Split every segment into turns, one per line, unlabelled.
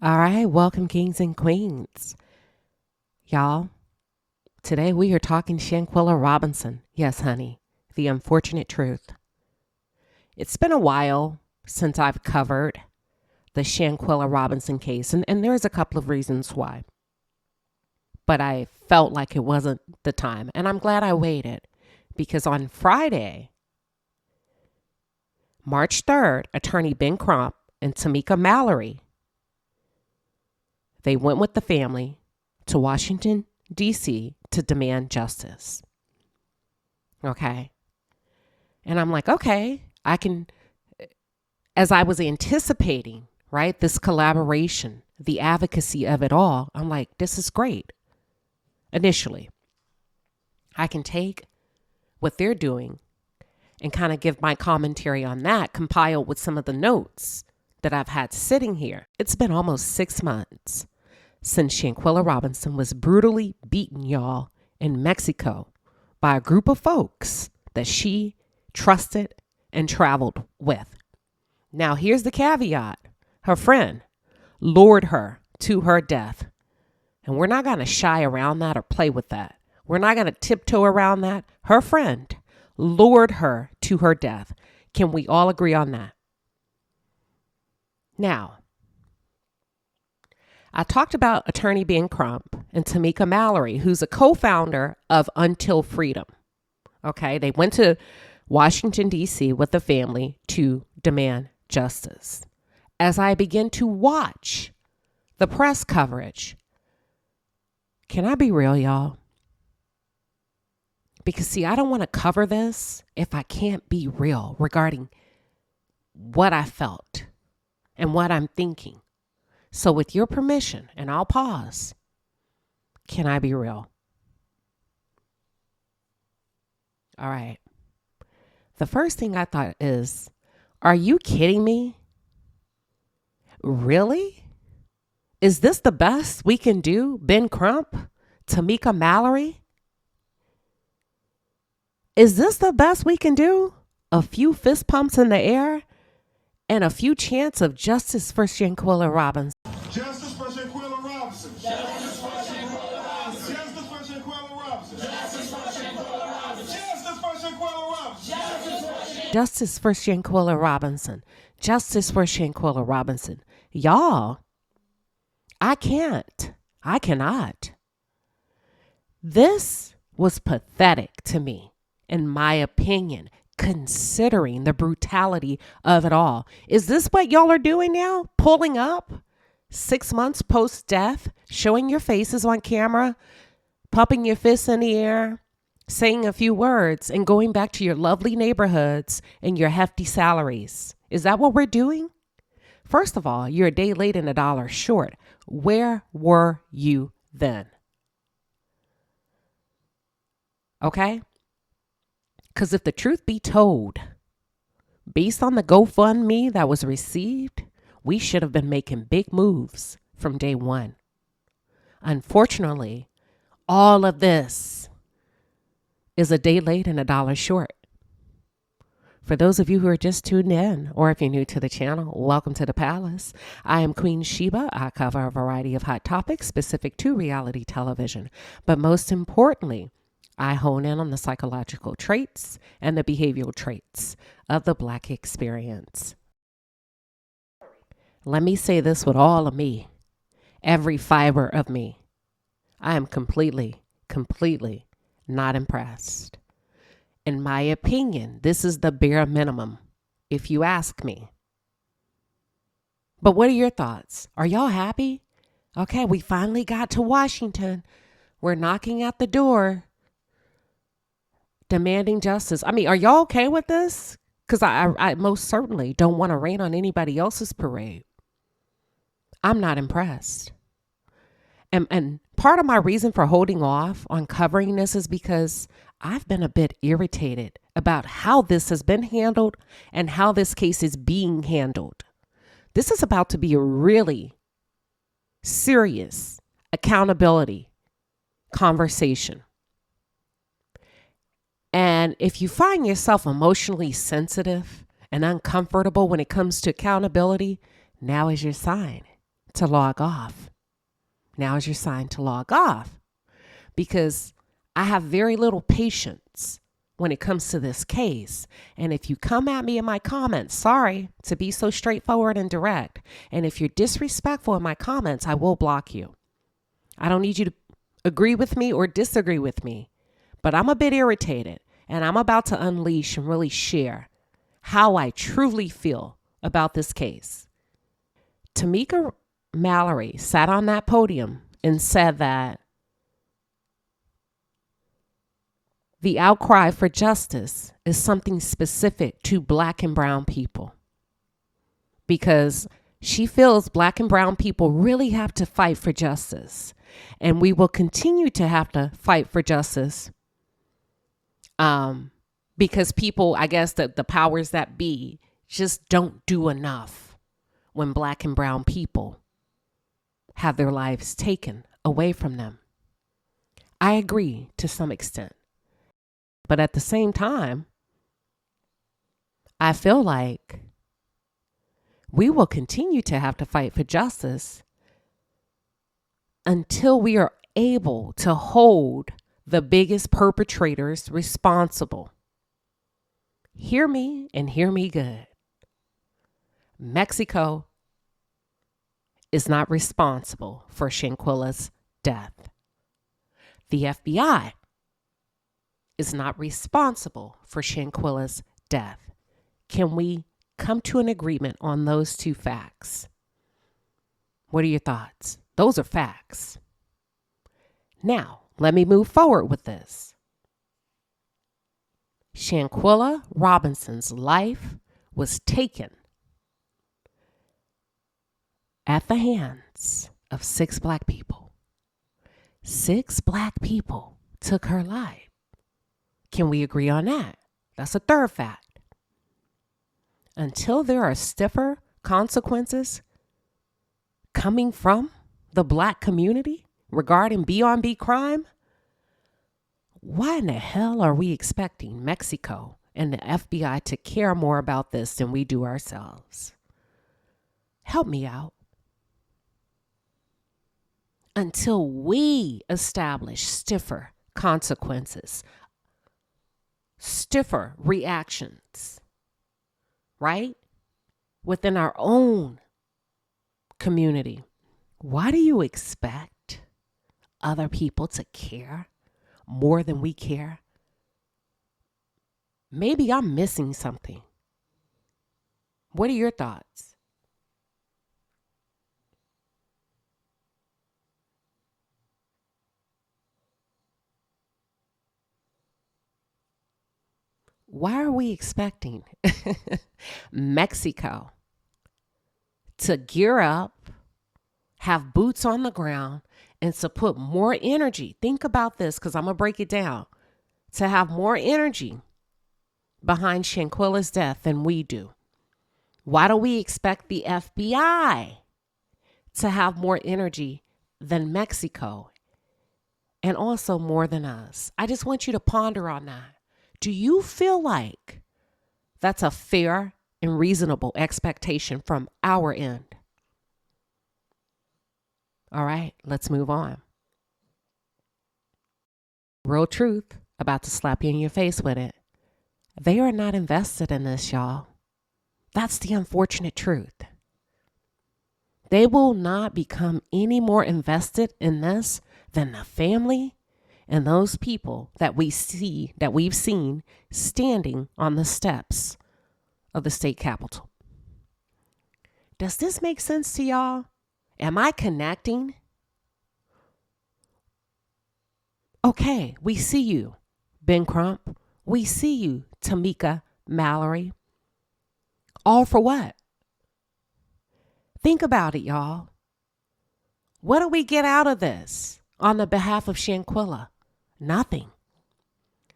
All right, welcome, kings and queens. Y'all, today we are talking Shanquella Robinson. Yes, honey, the unfortunate truth. It's been a while since I've covered the Shanquella Robinson case, and there's a couple of reasons why. But I felt like it wasn't the time, and I'm glad I waited because on Friday, March 3rd, attorney Ben Crump and Tamika Mallory, they went with the family to Washington, D.C. to demand justice. Okay. And I'm like, okay, I can, as I was anticipating, right, this collaboration, the advocacy of it all, I'm like, this is great. Initially, I can take what they're doing and kind of give my commentary on that, compiled with some of the notes that I've had sitting here. It's been almost 6 months since Shanquella Robinson was brutally beaten, y'all, in Mexico by a group of folks that she trusted and traveled with. Now, here's the caveat. Her friend lured her to her death. And we're not going to shy around that or play with that. We're not going to tiptoe around that. Her friend lured her to her death. Can we all agree on that? Now, I talked about attorney Ben Crump and Tamika Mallory, who's a co-founder of Until Freedom. Okay, they went to Washington, D.C. with the family to demand justice. As I begin to watch the press coverage, can I be real, y'all? Because, see, I don't want to cover this if I can't be real regarding what I felt and what I'm thinking. So with your permission, and I'll pause, can I be real? All right. The first thing I thought is, are you kidding me? Really? Is this the best we can do? Ben Crump? Tamika Mallory? Is this the best we can do? A few fist pumps in the air and a few chants of justice for Shanquella Robinson.
Justice for Shanquella Robinson. Justice for Shanquella Robinson. Justice for Shanquella Robinson. Justice for Shanquella Robinson. Justice for Shanquella Robinson.
Justice for Shanquella Robinson. Justice for Shanquella Robinson. Y'all, I cannot. This was pathetic to me, in my opinion, considering the brutality of it all. Is this what y'all are doing now? Pulling up 6 months post-death, showing your faces on camera, pumping your fists in the air, saying a few words, and going back to your lovely neighborhoods and your hefty salaries. Is that what we're doing? First of all, you're a day late and $1 short. Where were you then? Okay? Because if the truth be told, based on the GoFundMe that was received, we should have been making big moves from day one. Unfortunately, all of this is a day late and $1 short. For those of you who are just tuned in, or if you're new to the channel, welcome to the palace. I am Queen Sheba. I cover a variety of hot topics specific to reality television. But most importantly, I hone in on the psychological traits and the behavioral traits of the Black experience. Let me say this with all of me, every fiber of me. I am completely not impressed. In my opinion, this is the bare minimum, if you ask me. But what are your thoughts? Are y'all happy? Okay, we finally got to Washington. We're knocking at the door, demanding justice. I mean, are y'all okay with this? Because I most certainly don't want to rain on anybody else's parade. I'm not impressed. And part of my reason for holding off on covering this is because I've been a bit irritated about how this has been handled and how this case is being handled. This is about to be a really serious accountability conversation. And if you find yourself emotionally sensitive and uncomfortable when it comes to accountability, now is your sign to log off. Now is your sign to log off, because I have very little patience when it comes to this case. And if you come at me in my comments, sorry to be so straightforward and direct, and if you're disrespectful in my comments, I will block you. I don't need you to agree with me or disagree with me, but I'm a bit irritated, and I'm about to unleash and really share how I truly feel about this case. Tamika Mallory sat on that podium and said that the outcry for justice is something specific to Black and brown people, because she feels Black and brown people really have to fight for justice, and we will continue to have to fight for justice because people, I guess the powers that be, just don't do enough when Black and brown people have their lives taken away from them. I agree to some extent. But at the same time, I feel like we will continue to have to fight for justice until we are able to hold the biggest perpetrators responsible. Hear me and hear me good. Mexico is not responsible for Shanquella's death. The FBI is not responsible for Shanquella's death. Can we come to an agreement on those two facts? What are your thoughts? Those are facts. Now, let me move forward with this. Shanquella Robinson's life was taken at the hands of 6 Black people. 6 Black people took her life. Can we agree on that? That's a third fact. Until there are stiffer consequences coming from the Black community regarding B-on-B crime, why in the hell are we expecting Mexico and the FBI to care more about this than we do ourselves? Help me out. Until we establish stiffer consequences, stiffer reactions, right? Within our own community. Why do you expect other people to care more than we care? Maybe I'm missing something. What are your thoughts? Why are we expecting Mexico to gear up, have boots on the ground, and to put more energy? Think about this, because I'm going to break it down. To have more energy behind Shanquella's death than we do. Why do we expect the FBI to have more energy than Mexico, and also more than us? I just want you to ponder on that. Do you feel like that's a fair and reasonable expectation from our end? All right, let's move on. Real truth, about to slap you in your face with it. They are not invested in this, y'all. That's the unfortunate truth. They will not become any more invested in this than the family and those people that we've seen standing on the steps of the state capitol. Does this make sense to y'all? Am I connecting? Okay, we see you, Ben Crump. We see you, Tamika Mallory. All for what? Think about it, y'all. What do we get out of this on the behalf of Shanquella? Nothing.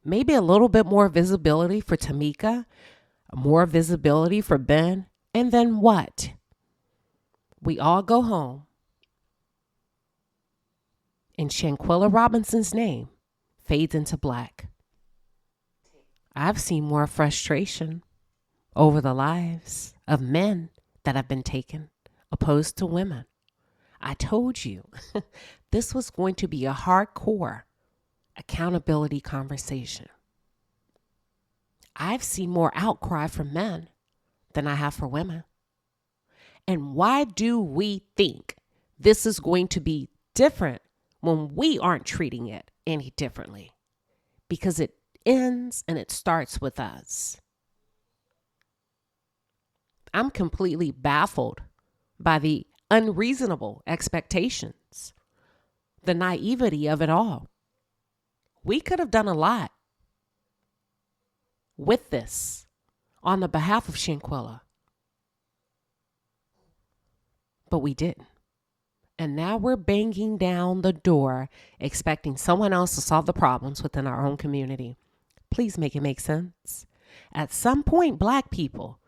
Maybe a little bit more visibility for Tamika, more visibility for Ben, and then what? We all go home, and Shanquella Robinson's name fades into black. I've seen more frustration over the lives of men that have been taken, opposed to women. I told you this was going to be a hardcore accountability conversation. I've seen more outcry from men than I have for women. And why do we think this is going to be different when we aren't treating it any differently? Because it ends and it starts with us. I'm completely baffled by the unreasonable expectations, the naivety of it all. We could have done a lot with this on the behalf of Shanquella, but we didn't. And now we're banging down the door, expecting someone else to solve the problems within our own community. Please make it make sense. At some point, Black people,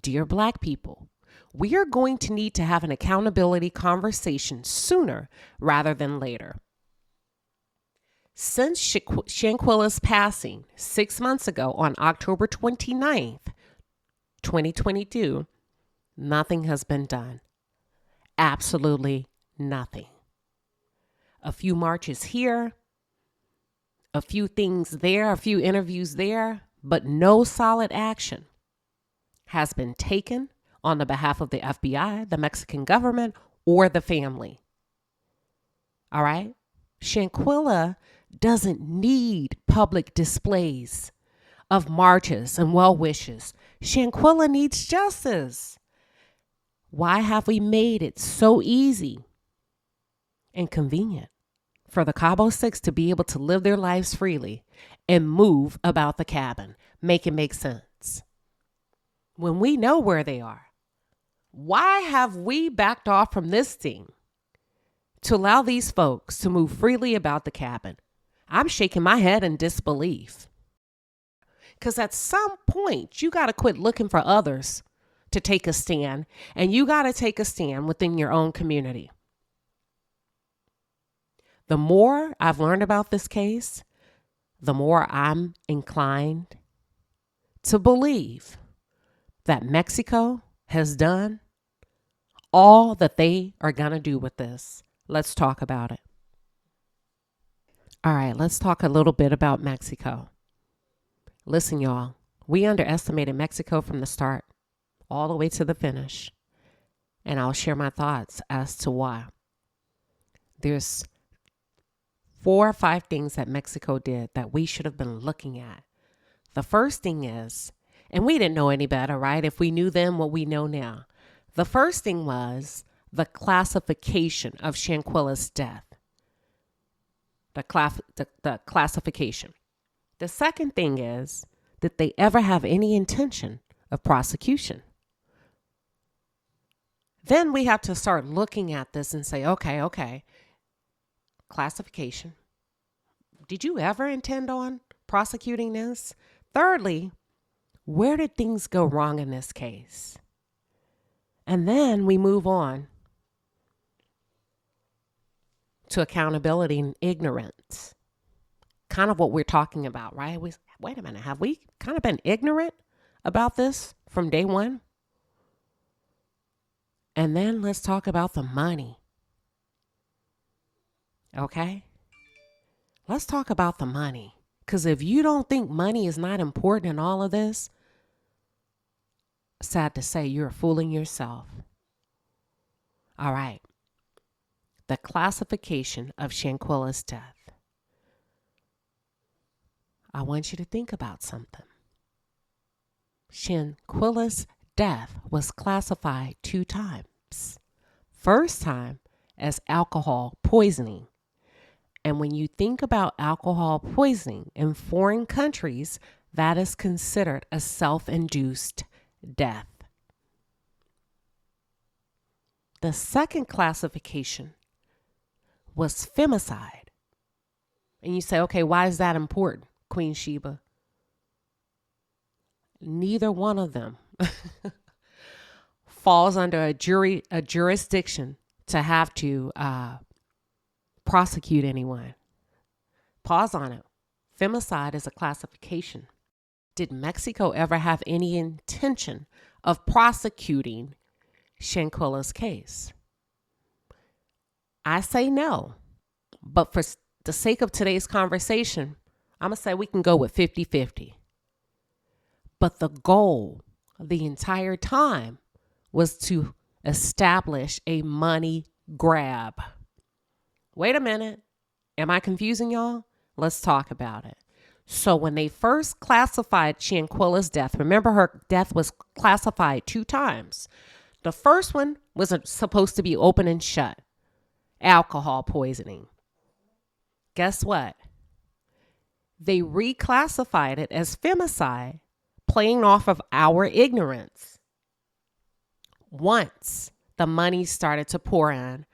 dear Black people, we are going to need to have an accountability conversation sooner rather than later. Since Shanquella's passing 6 months ago on October 29th, 2022, nothing has been done. Absolutely nothing. A few marches here, a few things there, a few interviews there, but no solid action has been taken on the behalf of the FBI, the Mexican government, or the family. All right? Shanquella doesn't need public displays of marches and well wishes. Shanquella needs justice. Why have we made it so easy and convenient for the Cabo Six to be able to live their lives freely and move about the cabin? Make it make sense. When we know where they are, why have we backed off from this thing to allow these folks to move freely about the cabin? I'm shaking my head in disbelief. Because at some point, you got to quit looking for others to take a stand, and you got to take a stand within your own community. The more I've learned about this case, the more I'm inclined to believe that Mexico has done all that they are going to do with this. Let's talk about it. All right, let's talk a little bit about Mexico. Listen, y'all, we underestimated Mexico from the start all the way to the finish. And I'll share my thoughts as to why. There's 4 or 5 things that Mexico did that we should have been looking at. The first thing is, and we didn't know any better, right? If we knew then what we know now. The first thing was the classification of Shanquella's death. The classification. The second thing is, did they ever have any intention of prosecution? Then we have to start looking at this and say, okay, classification. Did you ever intend on prosecuting this? Thirdly, where did things go wrong in this case? And then we move on to accountability and ignorance. Kind of what we're talking about, right? Wait a minute, have we kind of been ignorant about this from day one? And then let's talk about the money. Okay? Let's talk about the money. Because if you don't think money is not important in all of this, sad to say, you're fooling yourself. All right. The classification of Shanquella's death. I want you to think about something. Shanquella's death was classified 2 times. First time as alcohol poisoning. And when you think about alcohol poisoning in foreign countries, that is considered a self-induced death. The second classification was femicide. And you say, okay, why is that important, Queen Sheba? Neither one of them falls under a jurisdiction to have to prosecute anyone. Pause on it. Femicide is a classification. Did Mexico ever have any intention of prosecuting Shanquella's case? I say no. But for the sake of today's conversation, I'm going to say we can go with 50-50. But the goal the entire time was to establish a money grab. Wait a minute. Am I confusing y'all? Let's talk about it. So when they first classified Shanquella's death, remember her death was classified 2 times. The first one was supposed to be open and shut. Alcohol poisoning. Guess what? They reclassified it as femicide, playing off of our ignorance. Once the money started to pour in,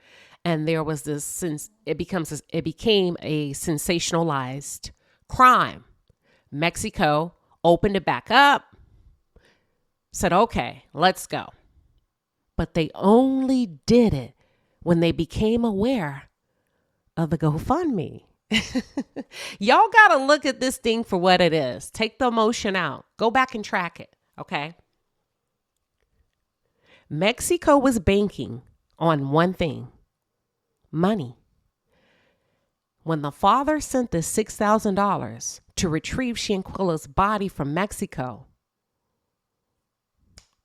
and there was this, it became a sensationalized crime. Mexico opened it back up, said, okay, let's go. But they only did it when they became aware of the GoFundMe. Y'all got to look at this thing for what it is. Take the emotion out. Go back and track it. Okay. Mexico was banking on one thing: money. When the father sent the $6,000 to retrieve Shanquella's body from Mexico,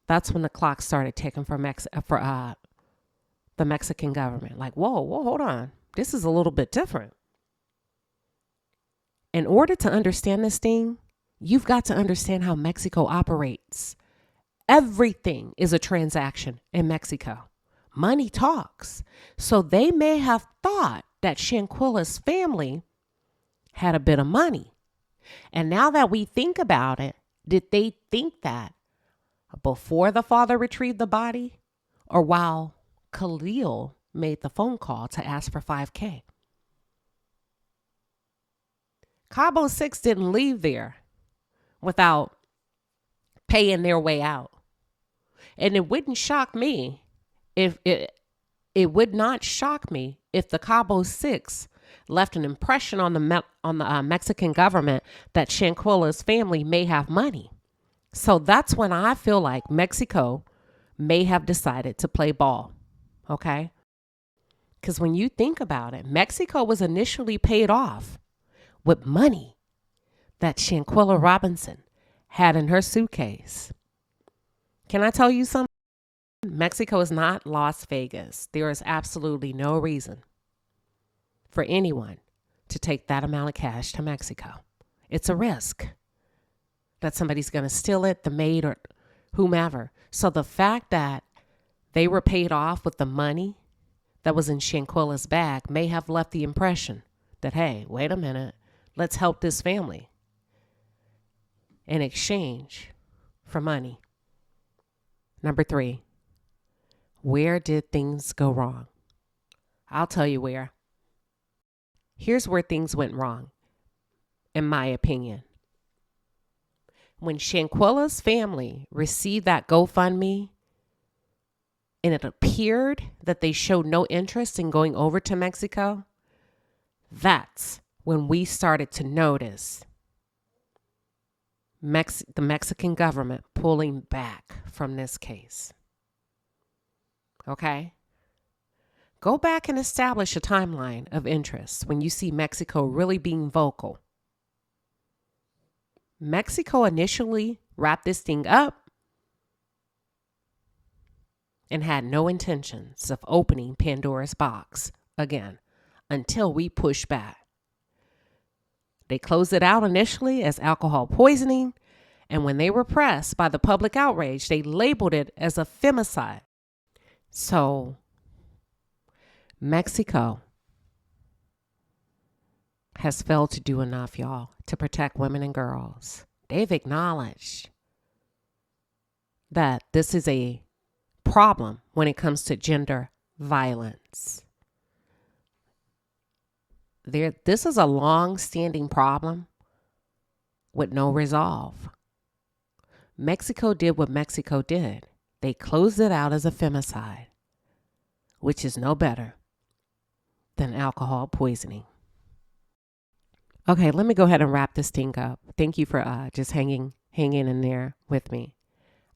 that's when the clock started ticking for the Mexican government. Like, whoa, hold on. This is a little bit different. In order to understand this thing, you've got to understand how Mexico operates. Everything is a transaction in Mexico. Money talks. So they may have thought that Shanquella's family had a bit of money. And now that we think about it, did they think that before the father retrieved the body, or while Khalil made the phone call to ask for $5,000? Cabo 6 didn't leave there without paying their way out. And it wouldn't shock me if it would not shock me if the Cabo 6 left an impression on the Mexican government that Shanquella's family may have money. So that's when I feel like Mexico may have decided to play ball. Okay? Because when you think about it, Mexico was initially paid off with money that Shanquella Robinson had in her suitcase. Can I tell you something? Mexico is not Las Vegas. There is absolutely no reason for anyone to take that amount of cash to Mexico. It's a risk that somebody's going to steal it, the maid or whomever. So the fact that they were paid off with the money that was in Shanquella's bag may have left the impression that, hey, wait a minute, let's help this family in exchange for money. Number 3, where did things go wrong? I'll tell you where. Here's where things went wrong, in my opinion. When Shanquella's family received that GoFundMe, and it appeared that they showed no interest in going over to Mexico, that's when we started to notice the Mexican government pulling back from this case. Okay? Go back and establish a timeline of interest when you see Mexico really being vocal. Mexico initially wrapped this thing up and had no intentions of opening Pandora's box again until we pushed back. They closed it out initially as alcohol poisoning, and when they were pressed by the public outrage, they labeled it as a femicide. So, Mexico has failed to do enough, y'all, to protect women and girls. They've acknowledged that this is a problem when it comes to gender violence. This is a long-standing problem with no resolve. Mexico did what Mexico did. They closed it out as a femicide, which is no better than alcohol poisoning. Okay, let me go ahead and wrap this thing up. Thank you for just hanging in there with me.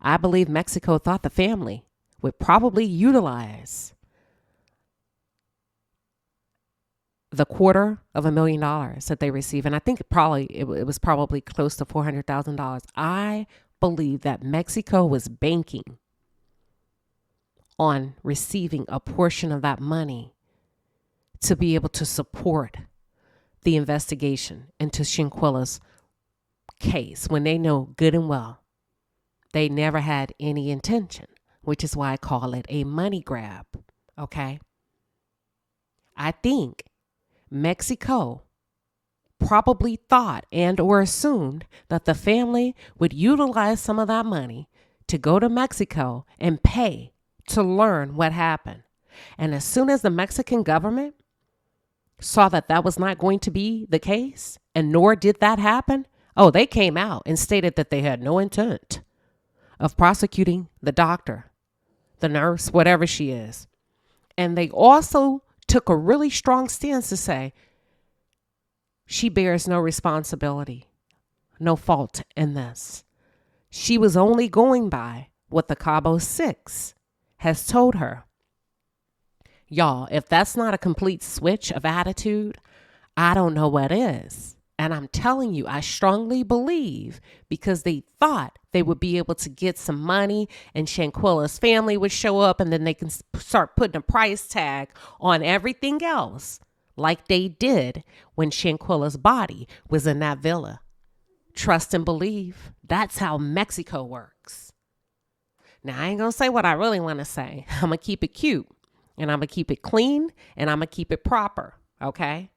I believe Mexico thought the family would probably utilize the $250,000 that they received, and I think it was probably close to $400,000. I believe that Mexico was banking on receiving a portion of that money to be able to support the investigation into Shanquella's case, when they know good and well they never had any intention, which is why I call it a money grab. Okay? I think Mexico probably thought and or assumed that the family would utilize some of that money to go to Mexico and pay to learn what happened. And as soon as the Mexican government saw that that was not going to be the case, and nor did that happen, they came out and stated that they had no intent of prosecuting the doctor, the nurse, whatever she is. And they also took a really strong stance to say she bears no responsibility, no fault in this. She was only going by what the Cabo 6 has told her. Y'all, if that's not a complete switch of attitude, I don't know what is. And I'm telling you, I strongly believe because they thought they would be able to get some money and Shanquella's family would show up, and then they can start putting a price tag on everything else like they did when Shanquella's body was in that villa. Trust and believe. That's how Mexico works. Now, I ain't going to say what I really want to say. I'm going to keep it cute, and I'm going to keep it clean, and I'm going to keep it proper. Okay?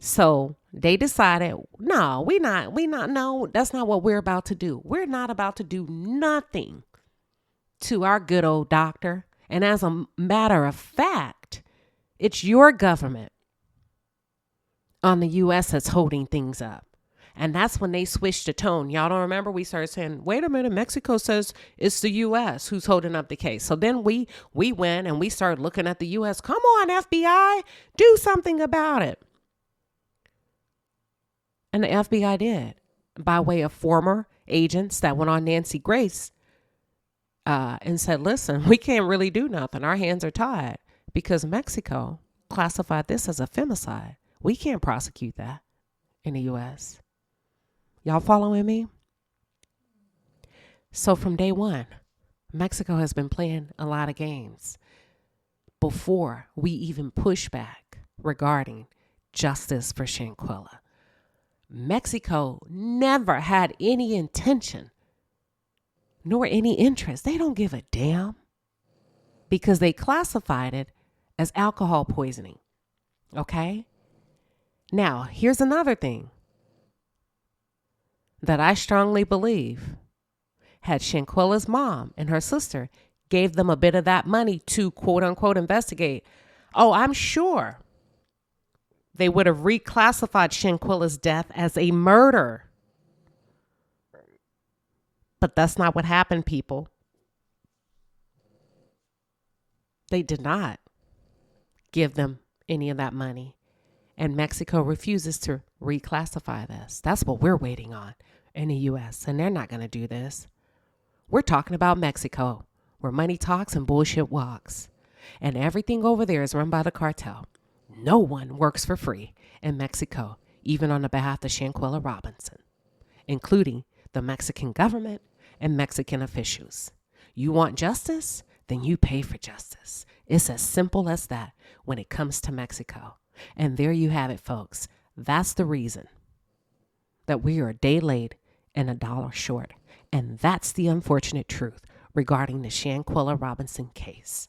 So they decided, no, that's not what we're about to do. We're not about to do nothing to our good old doctor. And as a matter of fact, it's your government on the U.S. that's holding things up. And that's when they switched the tone. Y'all don't remember? We started saying, wait a minute, Mexico says it's the U.S. who's holding up the case. So then we went and we started looking at the U.S. Come on, FBI, do something about it. And the FBI did, by way of former agents that went on Nancy Grace and said, listen, we can't really do nothing. Our hands are tied because Mexico classified this as a femicide. We can't prosecute that in the U.S. Y'all following me? So from day one, Mexico has been playing a lot of games before we even push back regarding justice for Shanquella. Mexico never had any intention nor any interest. They don't give a damn because they classified it as alcohol poisoning. Okay? Now, here's another thing that I strongly believe. Had Shanquella's mom and her sister gave them a bit of that money to quote unquote investigate, I'm sure they would have reclassified Shanquella's death as a murder. But that's not what happened, people. They did not give them any of that money. And Mexico refuses to reclassify this. That's what we're waiting on in the U.S. And they're not going to do this. We're talking about Mexico, where money talks and bullshit walks. And everything over there is run by the cartel. No one works for free in Mexico, even on the behalf of Shanquella Robinson, including the Mexican government and Mexican officials. You want justice? Then you pay for justice. It's as simple as that when it comes to Mexico. And there you have it, folks. That's the reason that we are a day late and $1 short. And that's the unfortunate truth regarding the Shanquella Robinson case.